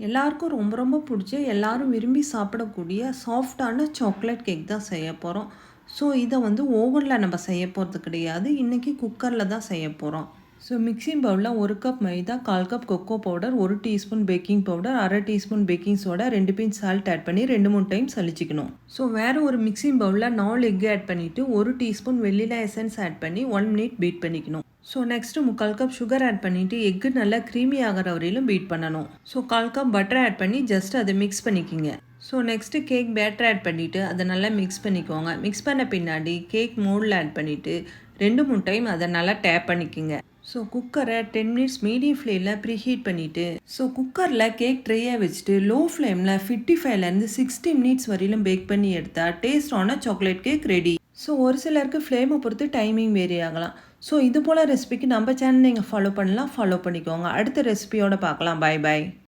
எல்லாருக்கும் ரொம்ப ரொம்ப பிடிச்ச எல்லாரும் விரும்பி சாப்பிடக்கூடிய சாஃப்டான சாக்லேட் கேக் தான் செய்ய போகிறோம். ஸோ இதை வந்து ஓவனில் நம்ம செய்ய போகிறது கிடையாது. இன்றைக்கி குக்கரில் தான் செய்ய போகிறோம். ஸோ மிக்சிங் பவுலில் 1 கப் மைதா, 1/4 cup cocoa powder, 1 teaspoon baking powder, 1/2 teaspoon baking soda, 2 pinch salt add பண்ணி 2-3 டைம் சலிச்சிக்கணும். ஸோ வேறு ஒரு மிக்சிங் பவுலில் 4 எக் ஆட் பண்ணிவிட்டு 1 டீஸ்பூன் வெல்லிலா எசன்ஸ் ஆட் பண்ணி 1 மினிட் பீட் பண்ணிக்கணும். So next 3/4 cup sugar add பண்ணிவிட்டு எக்கு நல்லா க்ரீமி ஆகிற வரையிலும் பீட் பண்ணணும். ஸோ 1/4 கப் பட்டர் ஆட் பண்ணி ஜஸ்ட் அதை மிக்ஸ் பண்ணிக்கிங்க. So next cake batter add பண்ணிவிட்டு அதை நல்லா மிக்ஸ் பண்ணிக்கோங்க. மிக்ஸ் பண்ண பின்னாடி கேக் மோல்டில் ஆட் பண்ணிவிட்டு 2-3 டைம் அதை நல்லா டேப் பண்ணிக்கோங்க. ஸோ குக்கரை 10 மினிட்ஸ் மீடியம் ஃப்ளேமில் ப்ரீஹீட் பண்ணிவிட்டு ஸோ குக்கரில் கேக் ட்ரேயை வச்சுட்டு லோ ஃப்ளேமில் 55லேருந்து 60 மினிட்ஸ் வரையிலும் பேக் பண்ணி எடுத்தால் டேஸ்டான சாக்லேட் கேக் ரெடி. ஸோ ஒரு சிலருக்கு ஃப்ளேமை பொறுத்து டைமிங் வேரி ஆகலாம். ஸோ இது போல் ரெசிபிக்கு நம்ம சேனல் நீங்கள் ஃபாலோ பண்ணிக்கோங்க. அடுத்த ரெசிபியோட பார்க்கலாம். Bye bye.